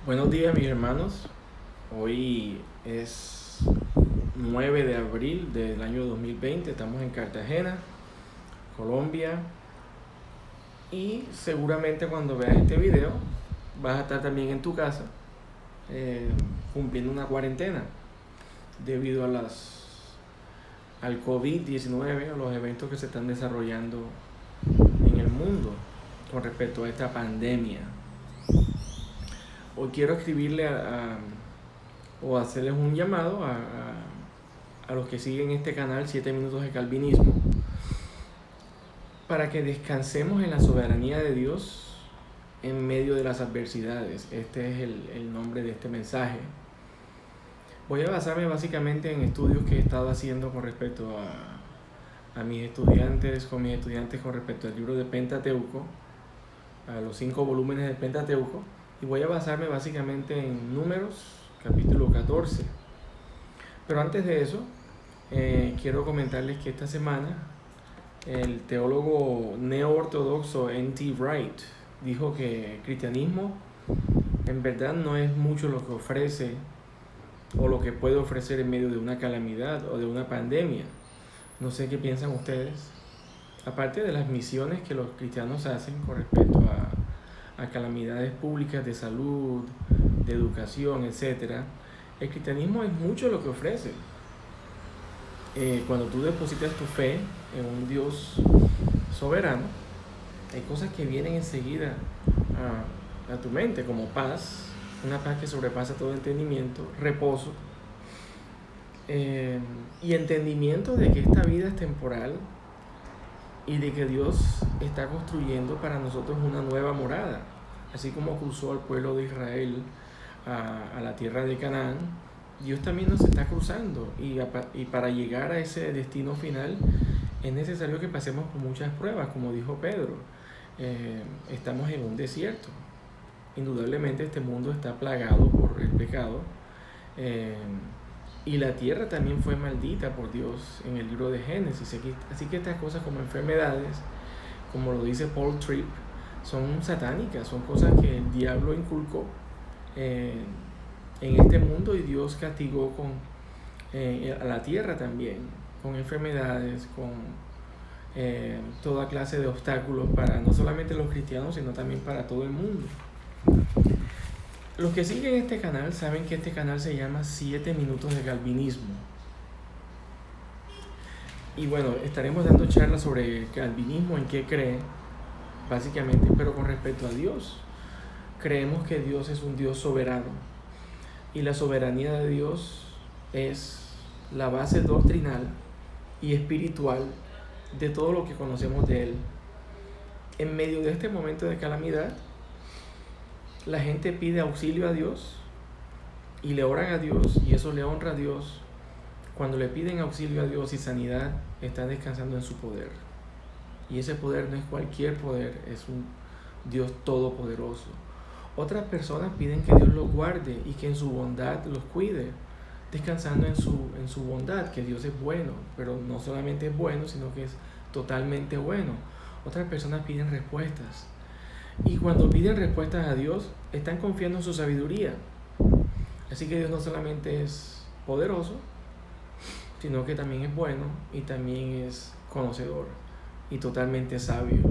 Buenos días, mis hermanos. Hoy es 9 de abril del año 2020. Estamos en Cartagena, Colombia. Y seguramente cuando veas este video vas a estar también en tu casa cumpliendo una cuarentena debido al COVID-19 o los eventos que se están desarrollando en el mundo con respecto a esta pandemia. Hoy quiero escribirle o hacerles un llamado a los que siguen este canal 7 Minutos de Calvinismo para que descansemos en la soberanía de Dios en medio de las adversidades. Este es el nombre de este mensaje. Voy a basarme básicamente en estudios que he estado haciendo con respecto a mis estudiantes, con respecto al libro de Pentateuco, a los 5 volúmenes del Pentateuco. Y voy a basarme básicamente en Números, capítulo 14. Pero antes de eso, quiero comentarles que esta semana el teólogo neo-ortodoxo N.T. Wright dijo que el cristianismo en verdad no es mucho lo que ofrece o lo que puede ofrecer en medio de una calamidad o de una pandemia. No sé qué piensan ustedes. Aparte de las misiones que los cristianos hacen con respecto a calamidades públicas de salud, de educación, etc., el cristianismo es mucho lo que ofrece. Cuando tú depositas tu fe en un Dios soberano, hay cosas que vienen enseguida a tu mente, como paz, una paz que sobrepasa todo entendimiento, reposo, y entendimiento de que esta vida es temporal y de que Dios está construyendo para nosotros una nueva morada. Así como cruzó al pueblo de Israel a la tierra de Canaán, Dios también nos está cruzando, y para llegar a ese destino final es necesario que pasemos por muchas pruebas, como dijo Pedro. Estamos en un desierto. Indudablemente este mundo está plagado por el pecado, y la tierra también fue maldita por Dios en el libro de Génesis. Así que estas cosas como enfermedades, como lo dice Paul Tripp, son satánicas, son cosas que el diablo inculcó en este mundo, y Dios castigó a la tierra también, con enfermedades, con toda clase de obstáculos para no solamente los cristianos, sino también para todo el mundo. Los que siguen este canal saben que este canal se llama 7 Minutos de Calvinismo. Y bueno, estaremos dando charlas sobre calvinismo, en qué cree, básicamente, pero con respecto a Dios. Creemos que Dios es un Dios soberano, y la soberanía de Dios es la base doctrinal y espiritual de todo lo que conocemos de Él. En medio de este momento de calamidad, la gente pide auxilio a Dios y le oran a Dios, y eso le honra a Dios. Cuando le piden auxilio a Dios y sanidad, están descansando en su poder. Y ese poder no es cualquier poder, es un Dios todopoderoso. Otras personas piden que Dios los guarde y que en su bondad los cuide, descansando en su bondad, que Dios es bueno, pero no solamente es bueno, sino que es totalmente bueno. Otras personas piden respuestas. Y cuando piden respuestas a Dios, están confiando en su sabiduría. Así que Dios no solamente es poderoso, sino que también es bueno y también es conocedor y totalmente sabio.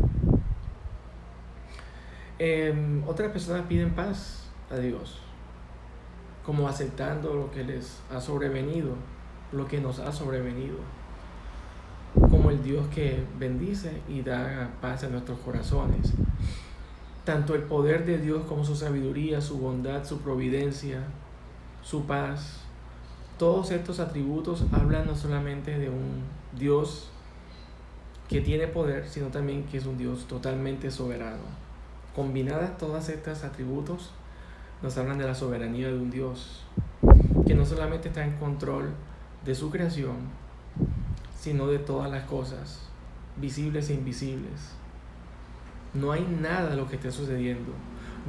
Otras personas piden paz a Dios, como aceptando lo que les ha sobrevenido, lo que nos ha sobrevenido, como el Dios que bendice y da paz a nuestros corazones. Tanto el poder de Dios como su sabiduría, su bondad, su providencia, su paz, todos estos atributos hablan no solamente de un Dios que tiene poder, sino también que es un Dios totalmente soberano. Combinadas todas estos atributos nos hablan de la soberanía de un Dios que no solamente está en control de su creación, sino de todas las cosas, visibles e invisibles. No hay nada de lo que esté sucediendo,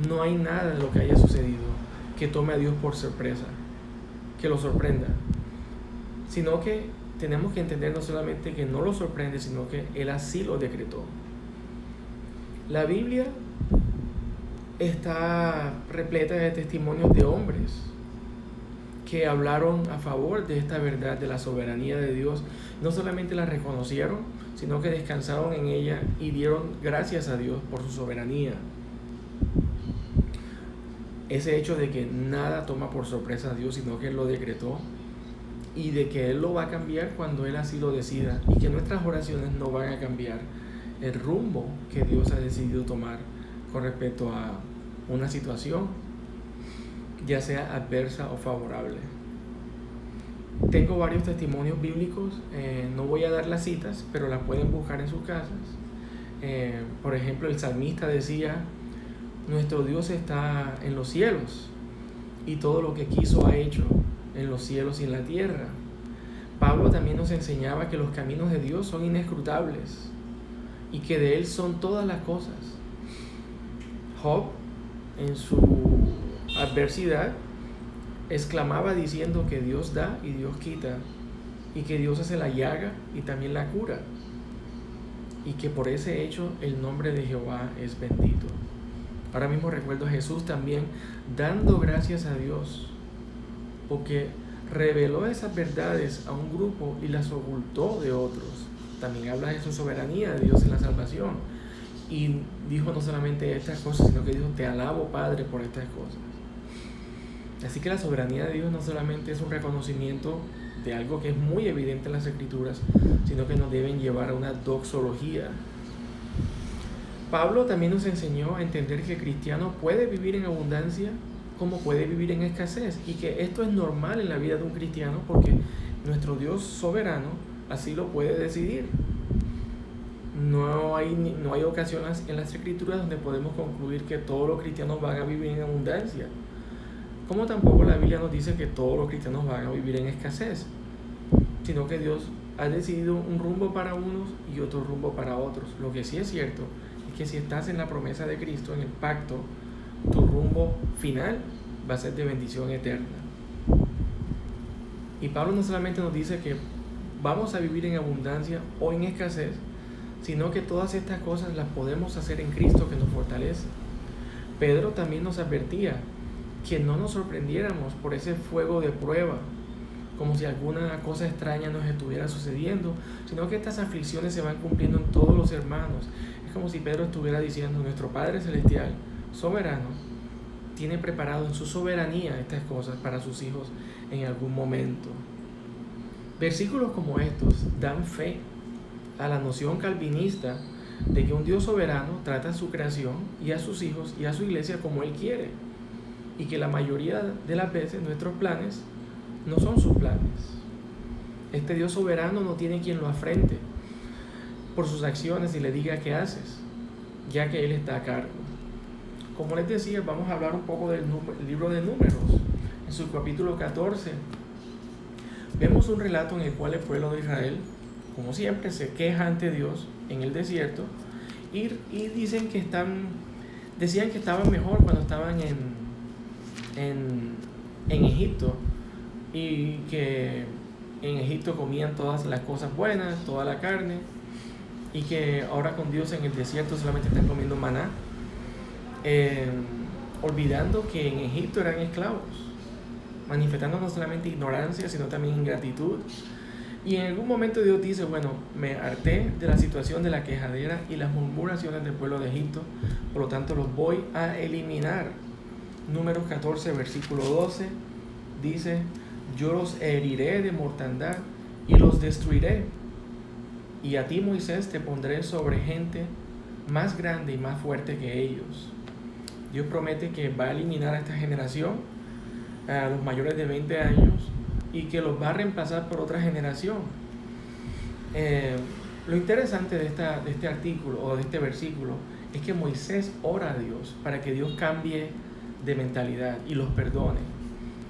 no hay nada de lo que haya sucedido que tome a Dios por sorpresa, que lo sorprenda, sino que tenemos que entender no solamente que no lo sorprende, sino que Él así lo decretó. La Biblia está repleta de testimonios de hombres que hablaron a favor de esta verdad de la soberanía de Dios. No solamente la reconocieron, sino que descansaron en ella y dieron gracias a Dios por su soberanía. Ese hecho de que nada toma por sorpresa a Dios, sino que Él lo decretó, y de que Él lo va a cambiar cuando Él así lo decida, y que nuestras oraciones no van a cambiar el rumbo que Dios ha decidido tomar con respecto a una situación, ya sea adversa o favorable. Tengo varios testimonios bíblicos, no voy a dar las citas, pero las pueden buscar en sus casas. Por ejemplo, el salmista decía: nuestro Dios está en los cielos y todo lo que quiso ha hecho en los cielos y en la tierra. Pablo también nos enseñaba que los caminos de Dios son inescrutables y que de Él son todas las cosas. Job, en su adversidad, exclamaba diciendo que Dios da y Dios quita, y que Dios hace la llaga y también la cura, y que por ese hecho el nombre de Jehová es bendito. Ahora mismo recuerdo a Jesús también dando gracias a Dios porque reveló esas verdades a un grupo y las ocultó de otros. También habla de su soberanía de Dios en la salvación, y dijo no solamente estas cosas, sino que dijo: te alabo, Padre, por estas cosas. Así que la soberanía de Dios no solamente es un reconocimiento de algo que es muy evidente en las Escrituras, sino que nos deben llevar a una doxología. Pablo también nos enseñó a entender que el cristiano puede vivir en abundancia como puede vivir en escasez, y que esto es normal en la vida de un cristiano porque nuestro Dios soberano así lo puede decidir. No hay ocasiones en las Escrituras donde podemos concluir que todos los cristianos van a vivir en abundancia, como tampoco la Biblia nos dice que todos los cristianos van a vivir en escasez, sino que Dios ha decidido un rumbo para unos y otro rumbo para otros. Lo que sí es cierto es que si estás en la promesa de Cristo, en el pacto, tu rumbo final va a ser de bendición eterna. Y Pablo no solamente nos dice que vamos a vivir en abundancia o en escasez, sino que todas estas cosas las podemos hacer en Cristo que nos fortalece. Pedro también nos advertía que no nos sorprendiéramos por ese fuego de prueba, como si alguna cosa extraña nos estuviera sucediendo, sino que estas aflicciones se van cumpliendo en todos los hermanos. Es como si Pedro estuviera diciendo: nuestro Padre Celestial, soberano, tiene preparado en su soberanía estas cosas para sus hijos en algún momento. Versículos como estos dan fe a la noción calvinista de que un Dios soberano trata a su creación y a sus hijos y a su iglesia como Él quiere, y que la mayoría de las veces nuestros planes no son sus planes. Este Dios soberano no tiene quien lo afrente por sus acciones y le diga qué haces, ya que Él está a cargo. Como les decía, vamos a hablar un poco del libro de Números. En su capítulo 14 vemos un relato en el cual el pueblo de Israel, como siempre, se queja ante Dios en el desierto y decían que estaban mejor cuando estaban en Egipto, y que en Egipto comían todas las cosas buenas, toda la carne, y que ahora con Dios en el desierto solamente están comiendo maná, olvidando que en Egipto eran esclavos, manifestando no solamente ignorancia, sino también ingratitud. Y en algún momento Dios dice: bueno, me harté de la situación de la quejadera y las murmuraciones del pueblo de Egipto, por lo tanto los voy a eliminar. Números 14, versículo 12, dice: yo los heriré de mortandad y los destruiré, y a ti, Moisés, te pondré sobre gente más grande y más fuerte que ellos. Dios promete que va a eliminar a esta generación, a los mayores de 20 años, y que los va a reemplazar por otra generación. Lo interesante de este artículo o de este versículo es que Moisés ora a Dios para que Dios cambie de mentalidad y los perdone.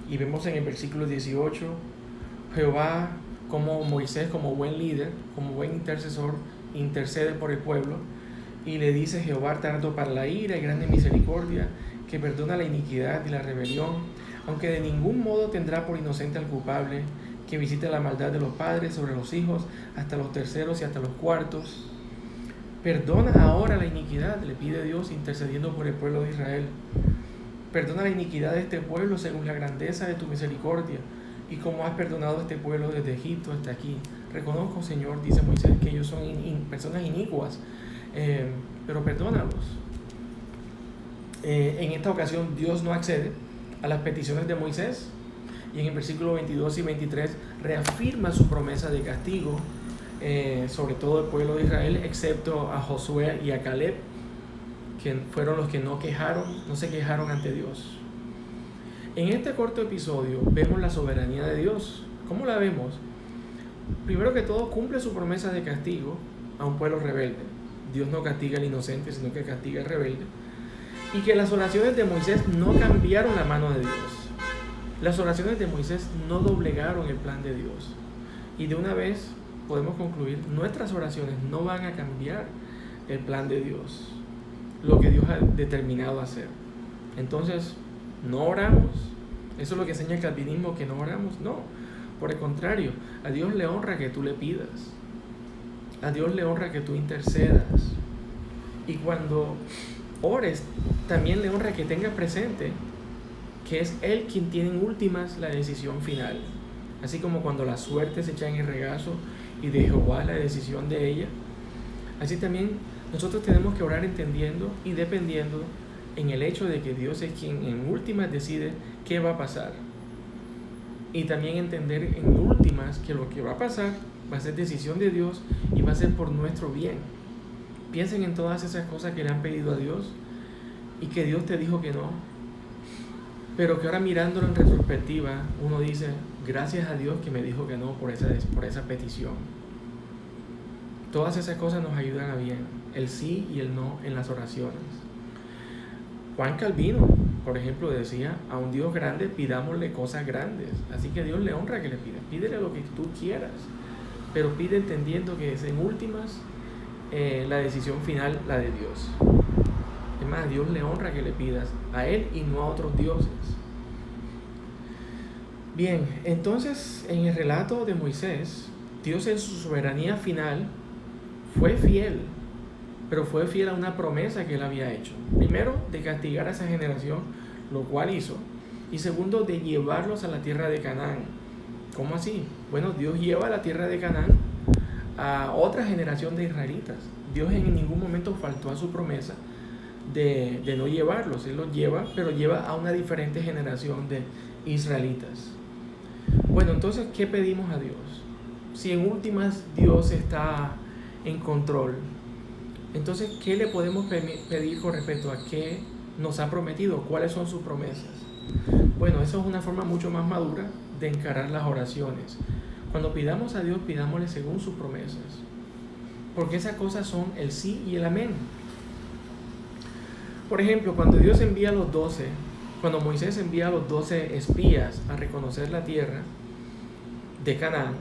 Y vemos en el versículo 18, Jehová, como Moisés, como buen líder, como buen intercesor, intercede por el pueblo, y le dice: Jehová tardo para la ira y grande misericordia, que perdona la iniquidad y la rebelión, aunque de ningún modo tendrá por inocente al culpable, que visite la maldad de los padres sobre los hijos, hasta los terceros y hasta los cuartos. Perdona ahora la iniquidad. le pide Dios intercediendo por el pueblo de Israel. Perdona la iniquidad de este pueblo según la grandeza de tu misericordia, y como has perdonado a este pueblo desde Egipto hasta aquí. Reconozco, Señor, dice Moisés, que ellos son personas inicuas, pero perdónalos. En esta ocasión Dios no accede a las peticiones de Moisés, y en el versículo 22 y 23 reafirma su promesa de castigo sobre todo el pueblo de Israel, excepto a Josué y a Caleb, que fueron los que no se quejaron ante Dios. En este corto episodio vemos la soberanía de Dios. ¿Cómo la vemos? Primero que todo, cumple su promesa de castigo a un pueblo rebelde. Dios no castiga al inocente, sino que castiga al rebelde. Y que las oraciones de Moisés no cambiaron la mano de Dios. Las oraciones de Moisés no doblegaron el plan de Dios. Y de una vez podemos concluir, nuestras oraciones no van a cambiar el plan de Dios, lo que Dios ha determinado hacer. Entonces, no oramos. Eso es lo que enseña el calvinismo, que no oramos. No, por el contrario, a Dios le honra que tú le pidas. A Dios le honra que tú intercedas. Y cuando ores, también le honra que tengas presente que es Él quien tiene en últimas la decisión final. Así como cuando la suerte se echa en el regazo y de Jehová la decisión de ella, así también nosotros tenemos que orar entendiendo y dependiendo en el hecho de que Dios es quien en últimas decide qué va a pasar. Y también entender en últimas que lo que va a pasar va a ser decisión de Dios y va a ser por nuestro bien. Piensen en todas esas cosas que le han pedido a Dios y que Dios te dijo que no, pero que ahora mirándolo en retrospectiva uno dice, gracias a Dios que me dijo que no por esa petición. Todas esas cosas nos ayudan a bien, el sí y el no en las oraciones. Juan Calvino, por ejemplo, decía, a un Dios grande pidámosle cosas grandes. Así que Dios le honra que le pidas. Pídele lo que tú quieras, pero pide entendiendo que es en últimas la decisión final, la de Dios. Es más, a Dios le honra que le pidas a Él y no a otros dioses. Bien, entonces en el relato de Moisés, Dios en su soberanía final fue fiel, pero fue fiel a una promesa que Él había hecho. Primero, de castigar a esa generación, lo cual hizo. Y segundo, de llevarlos a la tierra de Canaán. ¿Cómo así? Bueno, Dios lleva a la tierra de Canaán a otra generación de israelitas. Dios en ningún momento faltó a su promesa de no llevarlos. Él los lleva, pero lleva a una diferente generación de israelitas. Bueno, entonces, ¿qué pedimos a Dios? Si en últimas Dios está en control, entonces, ¿qué le podemos pedir con respecto a qué nos ha prometido? ¿Cuáles son sus promesas? Bueno, eso es una forma mucho más madura de encarar las oraciones. Cuando pidamos a Dios, pidámosle según sus promesas, porque esas cosas son el sí y el amén. Por ejemplo, cuando Dios envía a los 12, cuando Moisés envía a los 12 espías a reconocer la tierra de Canaán,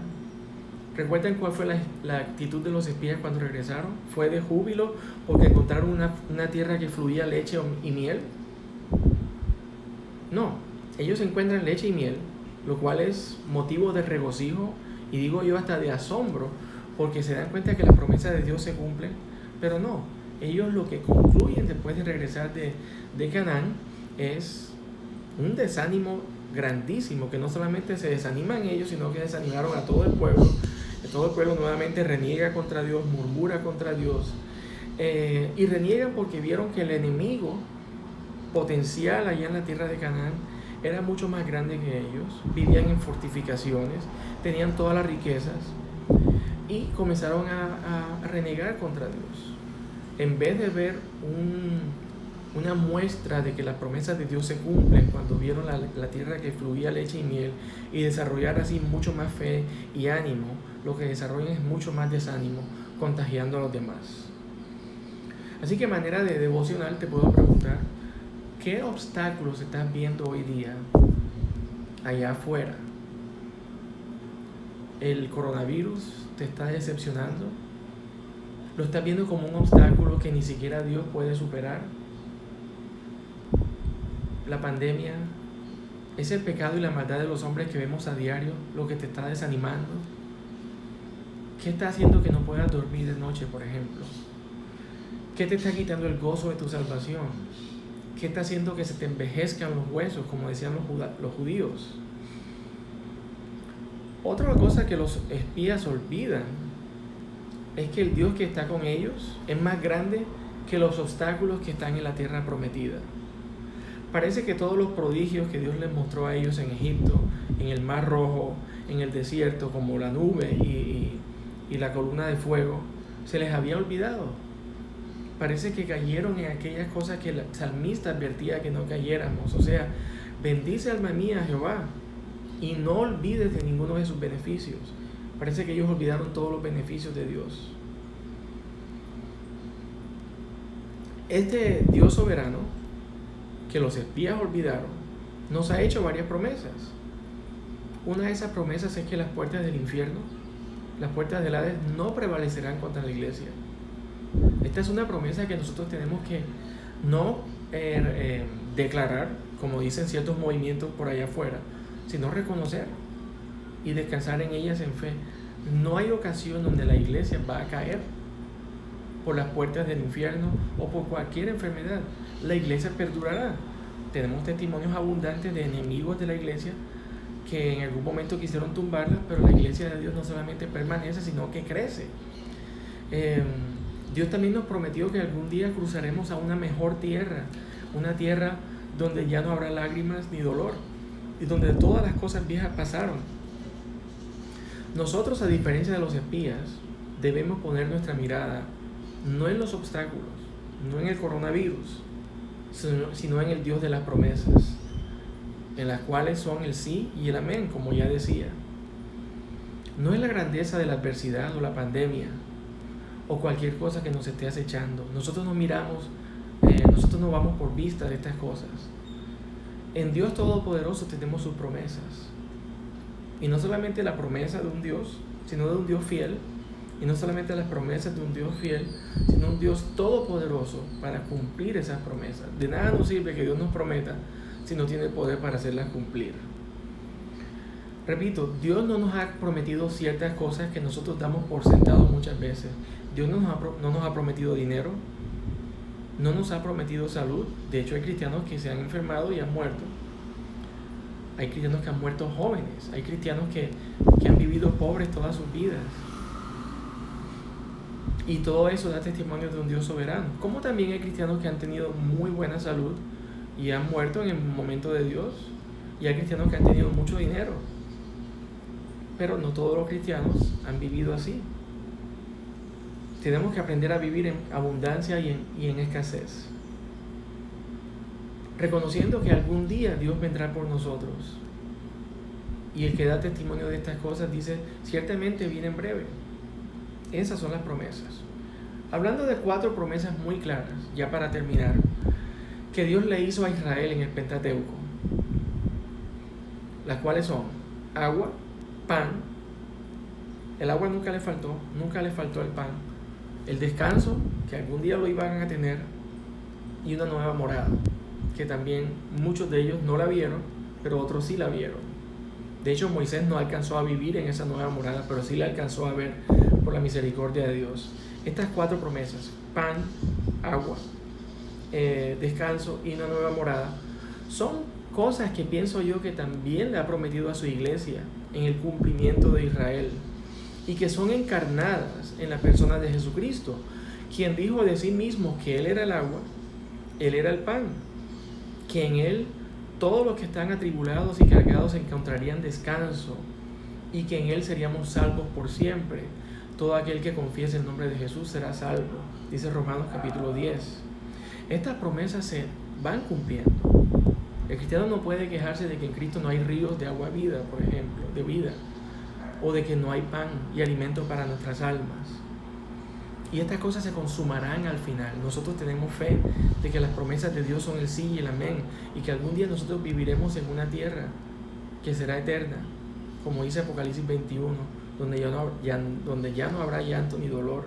¿recuerdan cuál fue la actitud de los espías cuando regresaron? ¿Fue de júbilo porque encontraron una tierra que fluía leche y miel? No, ellos encuentran leche y miel, lo cual es motivo de regocijo y digo yo hasta de asombro, porque se dan cuenta que las promesas de Dios se cumplen, pero no, ellos lo que concluyen después de regresar de Canaán es un desánimo grandísimo, que no solamente se desaniman ellos, sino que desanimaron a todo el pueblo. Todo el pueblo nuevamente reniega contra Dios, murmura contra Dios, y reniegan porque vieron que el enemigo potencial allá en la tierra de Canaán era mucho más grande que ellos. Vivían en fortificaciones, tenían todas las riquezas y comenzaron a renegar contra Dios. En vez de ver una muestra de que las promesas de Dios se cumplen cuando vieron la tierra que fluía leche y miel y desarrollar así mucho más fe y ánimo, lo que desarrollan es mucho más desánimo, contagiando a los demás. Así que, manera de devocional, te puedo preguntar, ¿qué obstáculos estás viendo hoy día allá afuera? ¿El coronavirus te está decepcionando? ¿Lo estás viendo como un obstáculo que ni siquiera Dios puede superar? La pandemia, ¿es el pecado y la maldad de los hombres que vemos a diario lo que te está desanimando? ¿Qué está haciendo que no puedas dormir de noche, por ejemplo? ¿Qué te está quitando el gozo de tu salvación? ¿Qué está haciendo que se te envejezcan los huesos, como decían los judíos? Otra cosa que los espías olvidan es que el Dios que está con ellos es más grande que los obstáculos que están en la tierra prometida. Parece que todos los prodigios que Dios les mostró a ellos en Egipto, en el Mar Rojo, en el desierto, como la nube y la columna de fuego, se les había olvidado. Parece que cayeron en aquellas cosas que el salmista advertía que no cayéramos. O sea, bendice alma mía a Jehová y no olvides de ninguno de sus beneficios. Parece que ellos olvidaron todos los beneficios de Dios. Este Dios soberano, que los espías olvidaron, nos ha hecho varias promesas. Una de esas promesas es que las puertas del infierno, las puertas del Hades, no prevalecerán contra la iglesia. Esta es una promesa que nosotros tenemos que no declarar, como dicen ciertos movimientos por allá afuera, sino reconocer y descansar en ellas en fe. No hay ocasión donde la iglesia va a caer por las puertas del infierno o por cualquier enfermedad. La iglesia perdurará. Tenemos testimonios abundantes de enemigos de la iglesia que en algún momento quisieron tumbarla, pero la iglesia de Dios no solamente permanece, sino que crece. Dios también nos prometió que algún día cruzaremos a una mejor tierra, una tierra donde ya no habrá lágrimas ni dolor, y donde todas las cosas viejas pasaron. Nosotros, a diferencia de los espías, debemos poner nuestra mirada no en los obstáculos, no en el coronavirus, sino en el Dios de las promesas, en las cuales son el sí y el amén, como ya decía. No es la grandeza de la adversidad o la pandemia o cualquier cosa que nos esté acechando. Nosotros no miramos, nosotros no vamos por vista de estas cosas. En Dios Todopoderoso tenemos sus promesas. Y no solamente la promesa de un Dios, sino de un Dios fiel. Y no solamente las promesas de un Dios fiel, sino un Dios todopoderoso para cumplir esas promesas. De nada nos sirve que Dios nos prometa si no tiene poder para hacerlas cumplir. Repito, Dios no nos ha prometido ciertas cosas que nosotros damos por sentado muchas veces. Dios no nos ha prometido dinero, no nos ha prometido salud. De hecho, hay cristianos que se han enfermado y han muerto. Hay cristianos que han muerto jóvenes. Hay cristianos que han vivido pobres todas sus vidas. Y todo eso da testimonio de un Dios soberano. Como también hay cristianos que han tenido muy buena salud y han muerto en el momento de Dios. Y hay cristianos que han tenido mucho dinero. Pero no todos los cristianos han vivido así. Tenemos que aprender a vivir en abundancia y en escasez, reconociendo que algún día Dios vendrá por nosotros. Y el que da testimonio de estas cosas dice, ciertamente viene en breve. Esas son las promesas. Hablando de 4 promesas muy claras, ya para terminar, que Dios le hizo a Israel en el Pentateuco, las cuales son agua, pan. El agua nunca le faltó el pan. El descanso, que algún día lo iban a tener, y una nueva morada, que también muchos de ellos no la vieron, pero otros sí la vieron. De hecho, Moisés no alcanzó a vivir en esa nueva morada, pero sí la alcanzó a ver por la misericordia de Dios. Estas 4 promesas, pan, agua, descanso y una nueva morada, son cosas que pienso yo que también le ha prometido a su iglesia en el cumplimiento de Israel, y que son encarnadas en la persona de Jesucristo, quien dijo de sí mismo que Él era el agua, Él era el pan, que en Él todos los que están atribulados y cargados encontrarían descanso, y que en Él seríamos salvos por siempre. Todo aquel que confiese el nombre de Jesús será salvo, dice Romanos capítulo 10. Estas promesas se van cumpliendo. El cristiano no puede quejarse de que en Cristo no hay ríos de agua vida, por ejemplo, de vida, o de que no hay pan y alimento para nuestras almas. Y estas cosas se consumarán al final. Nosotros tenemos fe de que las promesas de Dios son el sí y el amén, y que algún día nosotros viviremos en una tierra que será eterna, como dice Apocalipsis 21, donde ya no habrá llanto ni dolor.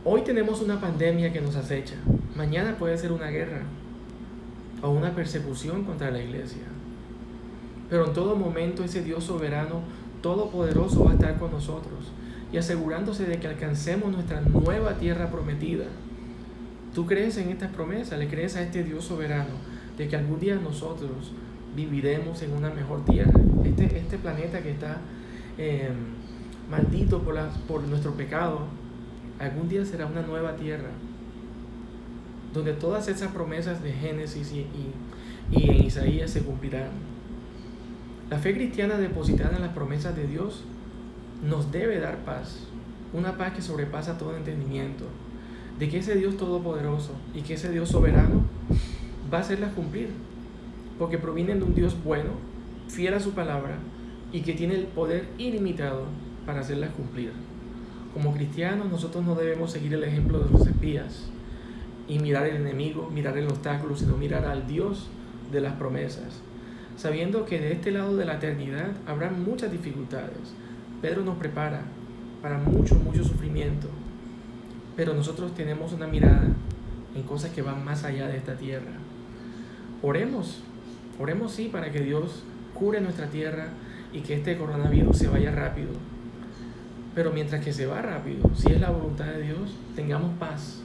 Hoy tenemos una pandemia que nos acecha. Mañana puede ser una guerra o una persecución contra la iglesia. Pero en todo momento ese Dios soberano, todopoderoso, va a estar con nosotros. y asegurándose de que alcancemos nuestra nueva tierra prometida. ¿Tú crees en estas promesas? ¿Le crees a este Dios soberano de que algún día nosotros viviremos en una mejor tierra? Este planeta que está maldito por nuestro pecado, algún día será una nueva tierra donde todas esas promesas de Génesis y en Isaías se cumplirán. La fe cristiana depositada en las promesas de Dios nos debe dar paz, una paz que sobrepasa todo entendimiento, de que ese Dios todopoderoso y que ese Dios soberano va a hacerlas cumplir, porque provienen de un Dios bueno, fiel a su palabra y que tiene el poder ilimitado para hacerlas cumplir. Como cristianos, nosotros no debemos seguir el ejemplo de los espías y mirar el enemigo, mirar el obstáculo, sino mirar al Dios de las promesas, sabiendo que de este lado de la eternidad habrá muchas dificultades. Pedro nos prepara para mucho sufrimiento, pero nosotros tenemos una mirada en cosas que van más allá de esta tierra. Oremos sí, para que Dios cure nuestra tierra y que este coronavirus se vaya rápido. Pero mientras que se va rápido, si es la voluntad de Dios, tengamos paz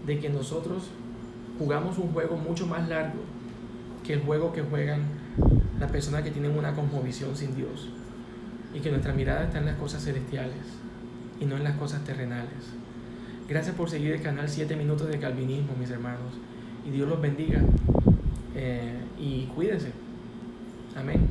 de que nosotros jugamos un juego mucho más largo que el juego que juegan las personas que tienen una cosmovisión sin Dios, y que nuestra mirada está en las cosas celestiales y no en las cosas terrenales. Gracias por seguir el canal 7 Minutos de Calvinismo, mis hermanos, y Dios los bendiga, y cuídense. Amén.